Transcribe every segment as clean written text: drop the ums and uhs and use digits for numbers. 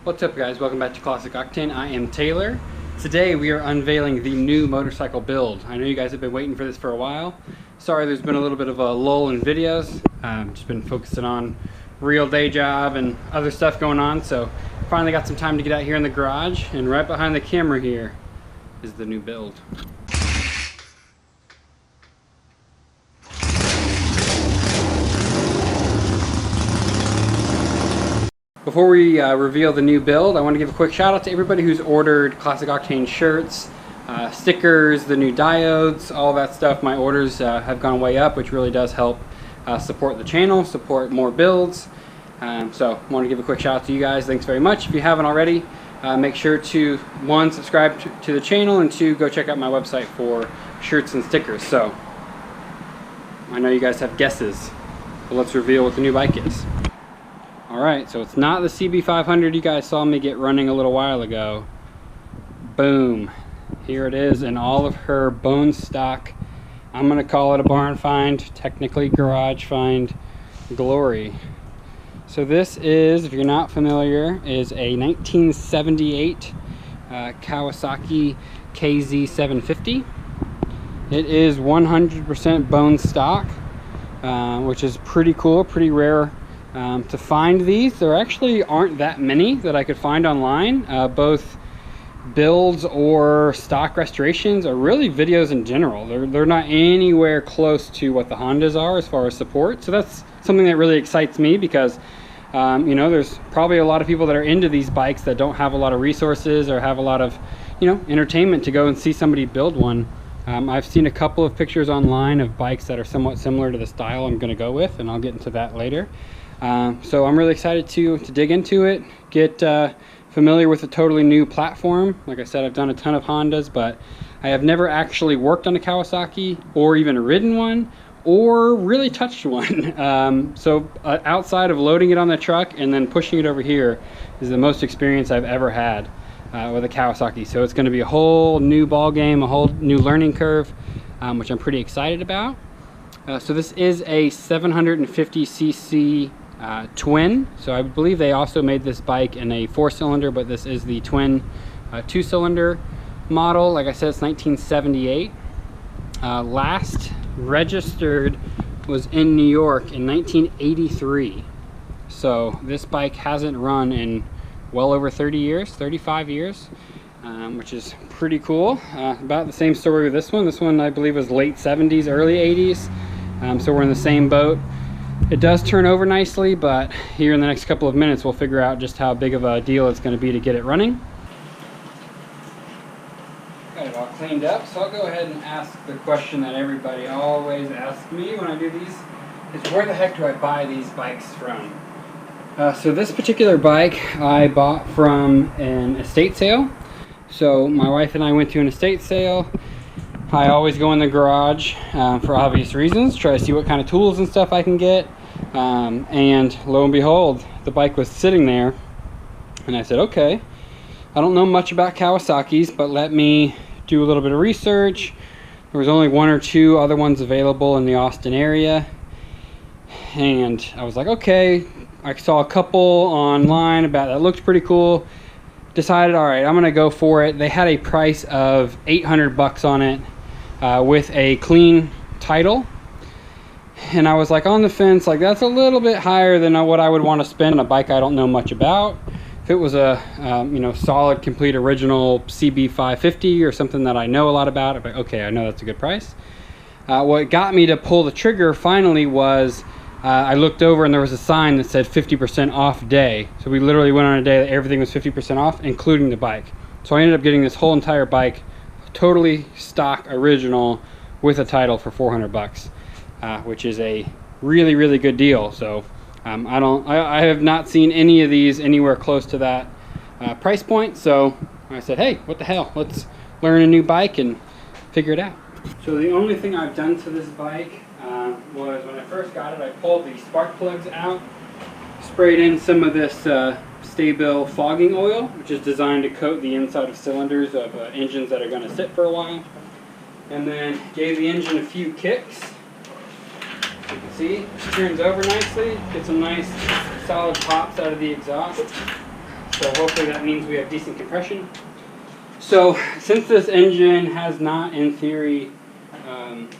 What's up guys, welcome back to Classic Octane. I am Taylor. Today we are unveiling the new motorcycle build. I know you guys have been waiting for this for a while. Sorry there's been a little bit of a lull in videos. Just been focusing on real day job and other stuff going on, so finally got some time to get out here in the garage, and right behind the camera here is the new build. Before we reveal the new build, I want to give a quick shout out to everybody who's ordered Classic Octane shirts, stickers, the new diodes, all that stuff. My orders have gone way up, which really does help support the channel, support more builds. So I want to give a quick shout out to you guys. Thanks very much. If you haven't already, make sure to, one, subscribe to the channel, and two, go check out my website for shirts and stickers. So I know you guys have guesses, but let's reveal what the new bike is. Alright, so it's not the CB500 you guys saw me get running a little while ago. Boom. Here it is in all of her bone stock. I'm going to call it a barn find, technically garage find glory. So this is, if you're not familiar, is a 1978 Kawasaki KZ750. It is 100% bone stock, which is pretty cool, pretty rare. To find these, there actually aren't that many that I could find online, both builds or stock restorations, or really videos in general. They're not anywhere close to what the Hondas are as far as support, so that's something that really excites me, because you know, there's probably a lot of people that are into these bikes that don't have a lot of resources or have a lot of, you know, entertainment to go and see somebody build one. I've seen a couple of pictures online of bikes that are somewhat similar to the style I'm going to go with, and I'll get into that later. So I'm really excited to dig into it, get familiar with a totally new platform. Like I said, I've done a ton of Hondas, but I have never actually worked on a Kawasaki or even ridden one or really touched one. So outside of loading it on the truck and then pushing it over here is the most experience I've ever had with a Kawasaki. So it's going to be a whole new ball game, a whole new learning curve, which I'm pretty excited about. So this is a 750cc twin, so I believe they also made this bike in a 4-cylinder, but this is the twin 2-cylinder model. Like I said, it's 1978. Last registered was in New York in 1983, so this bike hasn't run in well over 30 years, 35 years, which is pretty cool. About the same story with this one. This one I believe was late 70s, early 80s, so we're in the same boat. It does turn over nicely, but here in the next couple of minutes we'll figure out just how big of a deal it's going to be to get it running. Got it all cleaned up, so I'll go ahead and ask the question that everybody always asks me when I do these, is where the heck do I buy these bikes from? So this particular bike I bought from an estate sale. So my wife and I went to an estate sale. I always go in the garage for obvious reasons, try to see what kind of tools and stuff I can get. And lo and behold, the bike was sitting there, and I said, okay, I don't know much about Kawasaki's, but let me do a little bit of research. There was only one or two other ones available in the Austin area, and I was like, okay. I saw a couple online about that looked pretty cool. Decided, all right, I'm gonna go for it. They had a price of 800 bucks on it with a clean title. And I was like on the fence, like that's a little bit higher than what I would want to spend on a bike I don't know much about. If it was a you know, solid, complete, original CB550 or something that I know a lot about, I'd be like, okay, I know that's a good price. What got me to pull the trigger finally was I looked over and there was a sign that said 50% off day. So we literally went on a day that everything was 50% off, including the bike. So I ended up getting this whole entire bike, totally stock original, with a title for 400 bucks. Which is a really, really good deal. So I have not seen any of these anywhere close to that price point. So I said, hey, what the hell? Let's learn a new bike and figure it out. So the only thing I've done to this bike was when I first got it, I pulled the spark plugs out, sprayed in some of this Stabil fogging oil, which is designed to coat the inside of cylinders of engines that are going to sit for a while, and then gave the engine a few kicks. You can see it turns over nicely, gets some nice solid pops out of the exhaust. So hopefully that means we have decent compression. So since this engine has not, in theory,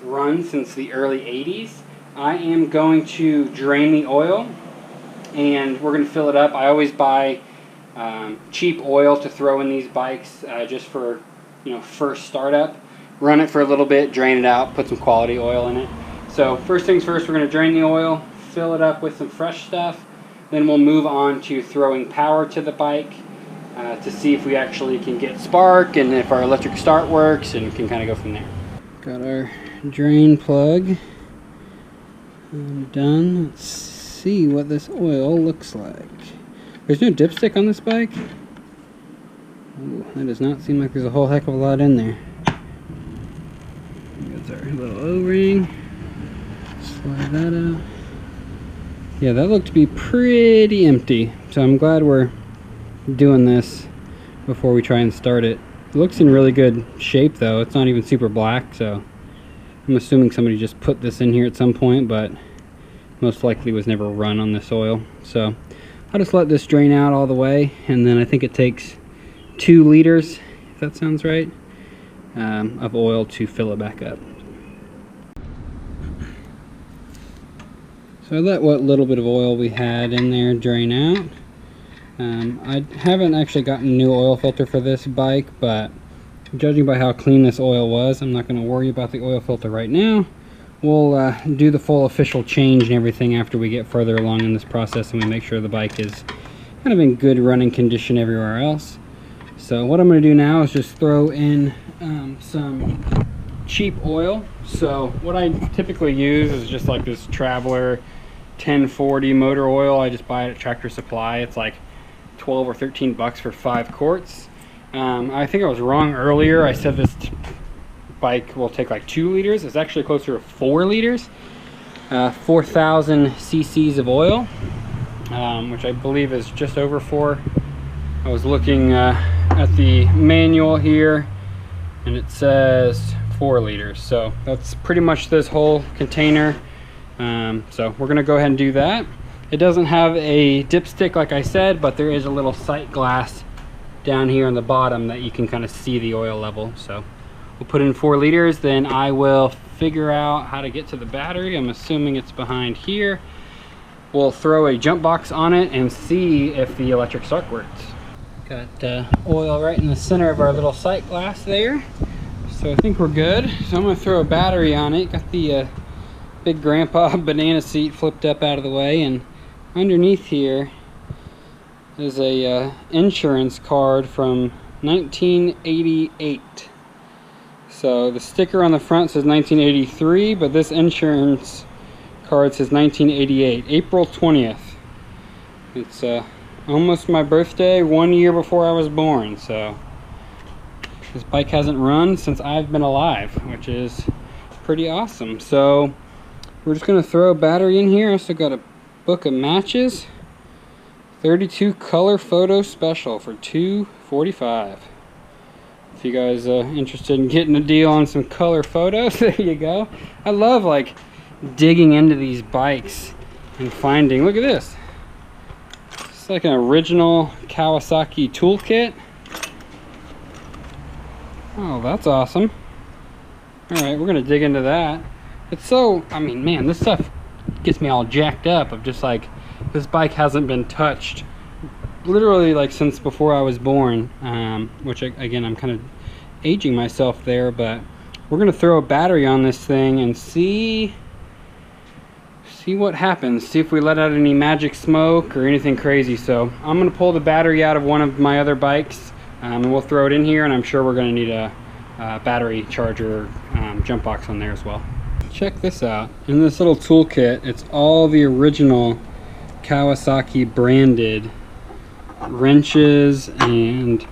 run since the early 80s, I am going to drain the oil and we're going to fill it up. I always buy cheap oil to throw in these bikes just for, first startup. Run it for a little bit, drain it out, put some quality oil in it. So first things first, we're going to drain the oil, fill it up with some fresh stuff, then we'll move on to throwing power to the bike to see if we actually can get spark and if our electric start works, and can kind of go from there. Got our drain plug done. Let's see what this oil looks like. There's no dipstick on this bike. Ooh, that does not seem like there's a whole heck of a lot in there. There's our little O-ring. Slide that out. Yeah, that looked to be pretty empty, so I'm glad we're doing this before we try and start it. It looks in really good shape though. It's not even super black, so I'm assuming somebody just put this in here at some point, but most likely was never run on this oil. So I'll just let this drain out all the way, and then I think it takes 2 liters, if that sounds right, of oil to fill it back up. So I let what little bit of oil we had in there drain out. I haven't actually gotten a new oil filter for this bike, but judging by how clean this oil was, I'm not going to worry about the oil filter right now. We'll do the full official change and everything after we get further along in this process and we make sure the bike is kind of in good running condition everywhere else. So what I'm going to do now is just throw in some cheap oil. So what I typically use is just like this Traveler 1040 motor oil. I just buy it at Tractor Supply. It's like 12 or 13 bucks for 5 quarts. I think I was wrong earlier. I said this bike will take like 2 liters. It's actually closer to 4 liters. 4,000 cc's of oil, which I believe is just over 4. I was looking at the manual here and it says 4 liters. So that's pretty much this whole container. So we're gonna go ahead and do that. It doesn't have a dipstick like I said, but there is a little sight glass down here on the bottom that you can kind of see the oil level. So we'll put in 4 liters, then I will figure out how to get to the battery. I'm assuming it's behind here. We'll throw a jump box on it and see if the electric start works. Got oil right in the center of our little sight glass there. So I think we're good. So I'm gonna throw a battery on it. Got the big grandpa banana seat flipped up out of the way, and underneath here is a insurance card from 1988. So the sticker on the front says 1983, but this insurance card says 1988, April 20th. It's almost my birthday, 1 year before I was born. So this bike hasn't run since I've been alive, which is pretty awesome. So we're just gonna throw a battery in here. I also got a book of matches, 32 color photo special for $2.45. If you guys are interested in getting a deal on some color photos, there you go. I love like digging into these bikes and finding, look at this. It's like an original Kawasaki toolkit. Oh, that's awesome. All right, we're gonna dig into that. It's so, I mean, man, this stuff gets me all jacked up of just like, this bike hasn't been touched literally like since before I was born, which again, I'm kind of aging myself there, but we're gonna throw a battery on this thing and see what happens, see if we let out any magic smoke or anything crazy. So I'm gonna pull the battery out of one of my other bikes, and we'll throw it in here, and I'm sure we're gonna need a battery charger jump box on there as well. Check this out. In this little toolkit, it's all the original Kawasaki branded wrenches and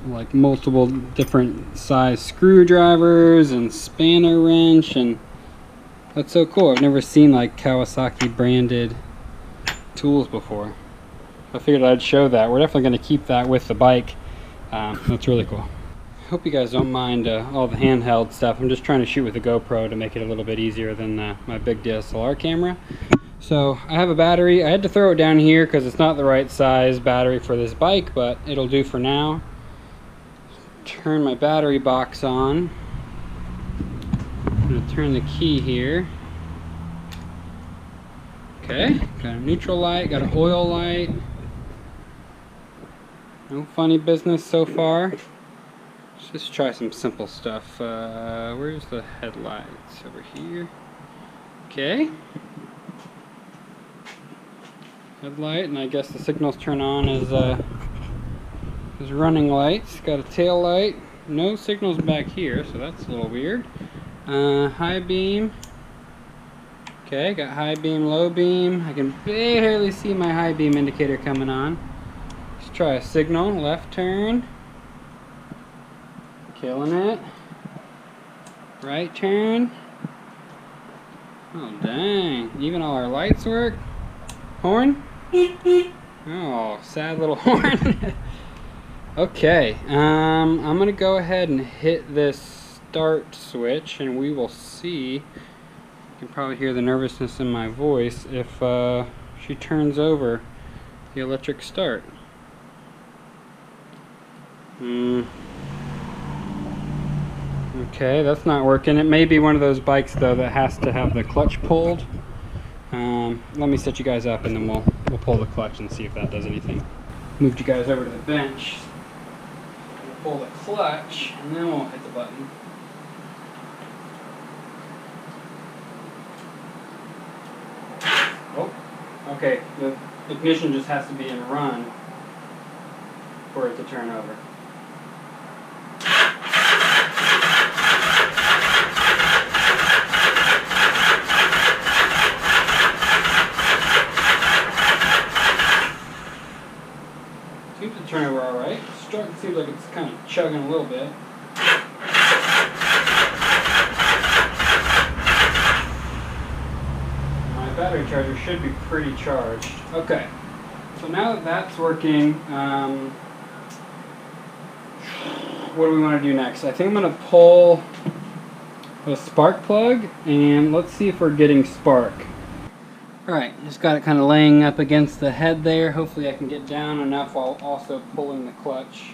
like multiple different size screwdrivers and spanner wrench, and that's so cool. I've never seen like Kawasaki branded tools before. I figured I'd show that. We're definitely going to keep that with the bike. That's really cool. Hope you guys don't mind all the handheld stuff. I'm just trying to shoot with a GoPro to make it a little bit easier than my big DSLR camera. So I have a battery. I had to throw it down here because it's not the right size battery for this bike, but it'll do for now. Turn my battery box on. I'm going to turn the key here. Okay, got a neutral light, got an oil light. No funny business so far. Let's just try some simple stuff. Where's the headlights? Over here. Okay. Headlight, and I guess the signals turn on as running lights. Got a tail light. No signals back here, so that's a little weird. High beam. Okay, got high beam, low beam. I can barely see my high beam indicator coming on. Let's try a signal. Left turn. Killing it. Right turn. Oh dang. Even all our lights work. Horn? Oh, sad little horn. Okay, I'm gonna go ahead and hit this start switch and we will see. You can probably hear the nervousness in my voice if she turns over the electric start. Okay, that's not working. It may be one of those bikes though that has to have the clutch pulled. Let me set you guys up and then we'll pull the clutch and see if that does anything. Moved you guys over to the bench. We'll pull the clutch and then we'll hit the button. Oh, okay. The ignition just has to be in run for it to turn over. Seems to turn over alright. Start seems like it's kind of chugging a little bit. My battery charger should be pretty charged. Okay, so now that that's working, what do we want to do next? I think I'm going to pull the spark plug and let's see if we're getting spark. Alright, just got it kind of laying up against the head there. Hopefully I can get down enough while also pulling the clutch.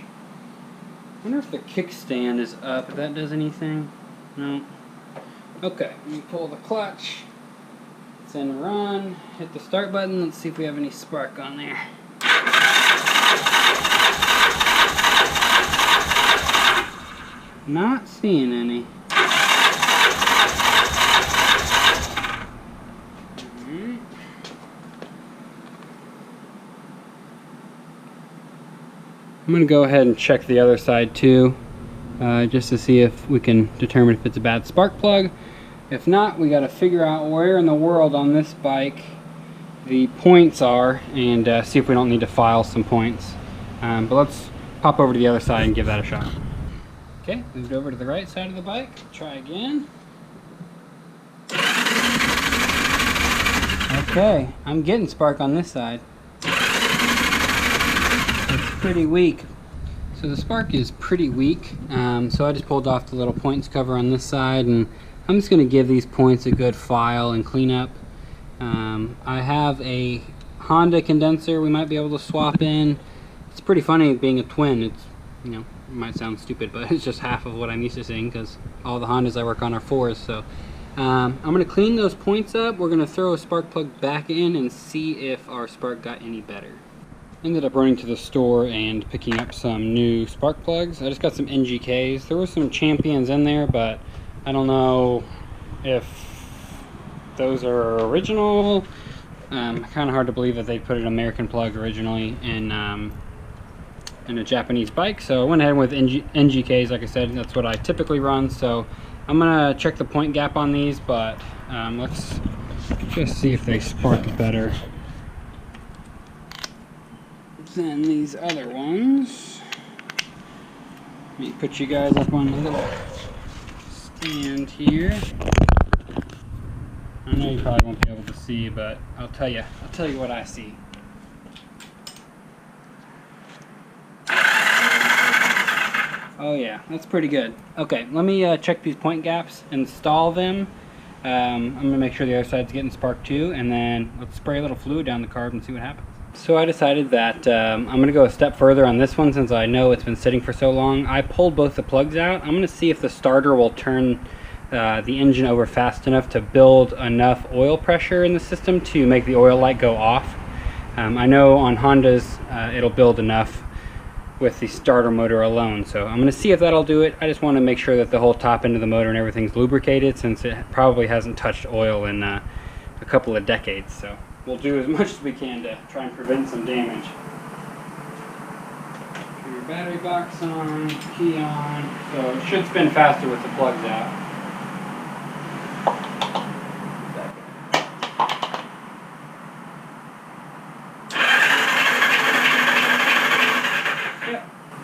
I wonder if the kickstand is up, if that does anything. No. Okay, let me pull the clutch. It's in run. Hit the start button. Let's see if we have any spark on there. Not seeing any. I'm going to go ahead and check the other side too, just to see if we can determine if it's a bad spark plug. If not, we got to figure out where in the world on this bike the points are and see if we don't need to file some points. But let's pop over to the other side and give that a shot. Okay, moved over to the right side of the bike. Try again. Okay, I'm getting spark on this side. Pretty weak. So the spark is pretty weak, so I just pulled off the little points cover on this side and I'm just going to give these points a good file and clean up. I have a Honda condenser we might be able to swap in. It's pretty funny being a twin. It's, you know, it might sound stupid, but it's just half of what I'm used to seeing because all the Hondas I work on are 4s. So I'm going to clean those points up. We're going to throw a spark plug back in and see if our spark got any better. Ended up running to the store and picking up some new spark plugs. I just got some NGKs. There were some Champions in there, but I don't know if those are original. Kind of hard to believe that they put an American plug originally in a Japanese bike. So I went ahead with NGKs, like I said. That's what I typically run. So I'm gonna check the point gap on these, but let's just see if they spark better than these other ones. Let me put you guys up on the little stand here. I know you probably won't be able to see, but I'll tell you what I see. Oh yeah, that's pretty good. Okay, let me check these point gaps, install them, I'm gonna make sure the other side's getting sparked too, and then let's spray a little fluid down the carb and see what happens. So I decided that I'm gonna go a step further on this one since I know it's been sitting for so long. I pulled both the plugs out. I'm gonna see if the starter will turn the engine over fast enough to build enough oil pressure in the system to make the oil light go off. I know on Hondas it'll build enough with the starter motor alone, so I'm going to see if that'll do it. I just want to make sure that the whole top end of the motor and everything's lubricated, since it probably hasn't touched oil in a couple of decades. So we'll do as much as we can to try and prevent some damage. Turn your battery box on, key on, so it should spin faster with the plugs out.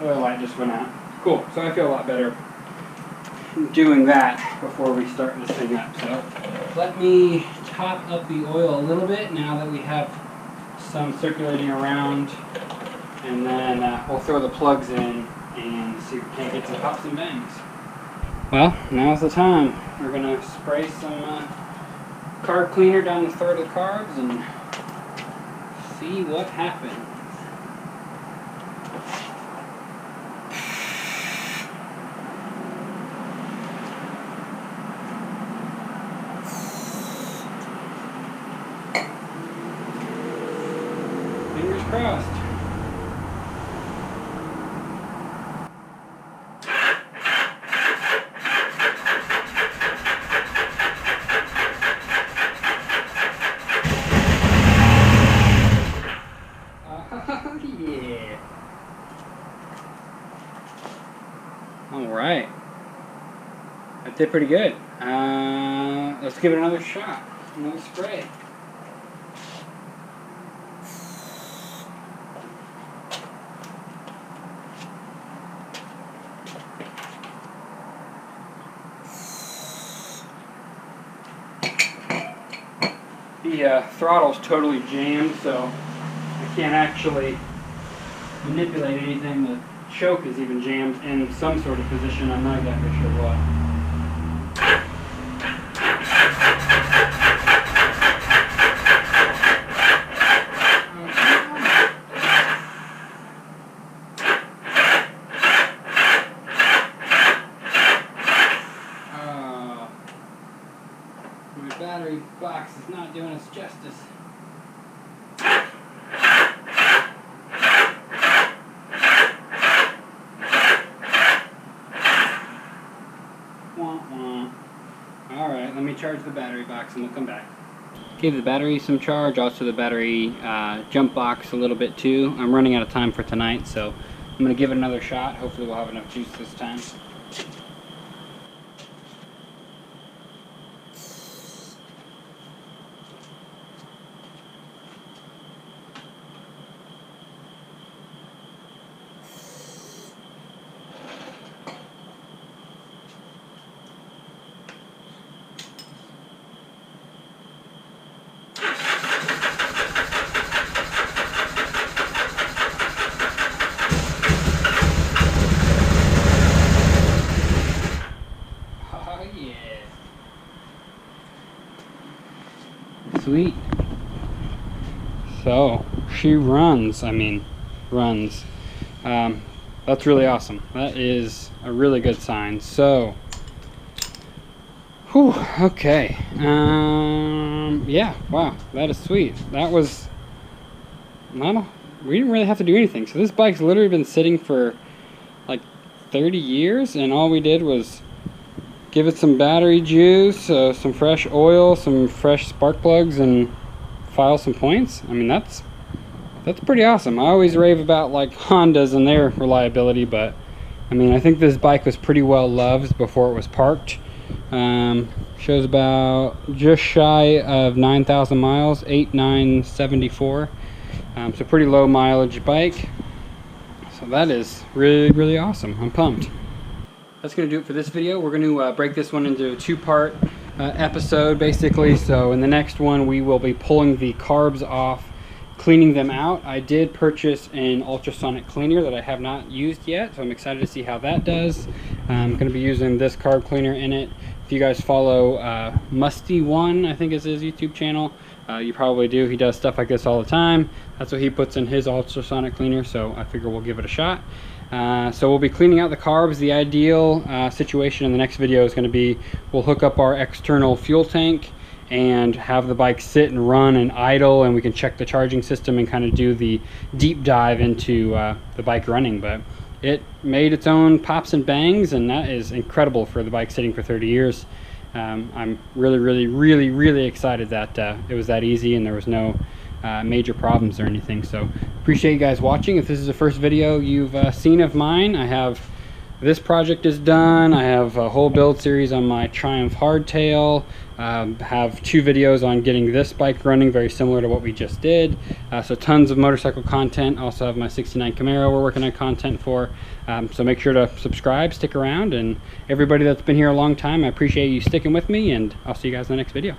Oil light just went out. Cool, so I feel a lot better doing that before we start this thing up. So let me top up the oil a little bit now that we have some circulating around, and then we'll throw the plugs in and see if we can't get some pops and bangs. Well, now's the time. We're gonna spray some carb cleaner down the throat of the carbs and see what happens. Fingers crossed. Oh yeah. All right. That did pretty good. Let's give it another shot. Another spray. The throttle's totally jammed, so I can't actually manipulate anything. The choke is even jammed in some sort of position. I'm not exactly sure what. My battery box is not doing us justice. Wah, wah. Alright, let me charge the battery box and we'll come back. Gave the battery some charge, also the battery jump box a little bit too. I'm running out of time for tonight, so I'm going to give it another shot. Hopefully we'll have enough juice this time. Sweet. So she runs. That's really awesome. That is a really good sign. So whew, okay. Yeah, wow, that is sweet. That was we didn't really have to do anything. So this bike's literally been sitting for like 30 years, and all we did was give it some battery juice, some fresh oil, some fresh spark plugs, and file some points. I mean, that's pretty awesome. I always rave about like Hondas and their reliability, but I mean, I think this bike was pretty well loved before it was parked. Shows about just shy of 9,000 miles, 8,974. So pretty low mileage bike. So that is really, really awesome. I'm pumped. That's going to do it for this video. We're going to break this one into a two-part episode, basically. So in the next one, we will be pulling the carbs off, cleaning them out. I did purchase an ultrasonic cleaner that I have not used yet, so I'm excited to see how that does. I'm going to be using this carb cleaner in it If you guys follow Musty One, I think is his YouTube channel, you probably do. He does stuff like this all the time. That's what he puts in his ultrasonic cleaner, so I figure we'll give it a shot. So we'll be cleaning out the carbs. The ideal situation in the next video is going to be, we'll hook up our external fuel tank and have the bike sit and run and idle, and we can check the charging system and kind of do the deep dive into the bike running. But it made its own pops and bangs, and that is incredible for the bike sitting for 30 years. I'm really excited that it was that easy and there was no major problems or anything. So appreciate you guys watching. If this is the first video you've seen of mine, I have this project is done. I have a whole build series on my Triumph hardtail. Have 2 videos on getting this bike running, very similar to what we just did. So tons of motorcycle content. Also have my 69 Camaro we're working on content for. So make sure to subscribe, stick around, and everybody that's been here a long time, I appreciate you sticking with me, and I'll see you guys in the next video.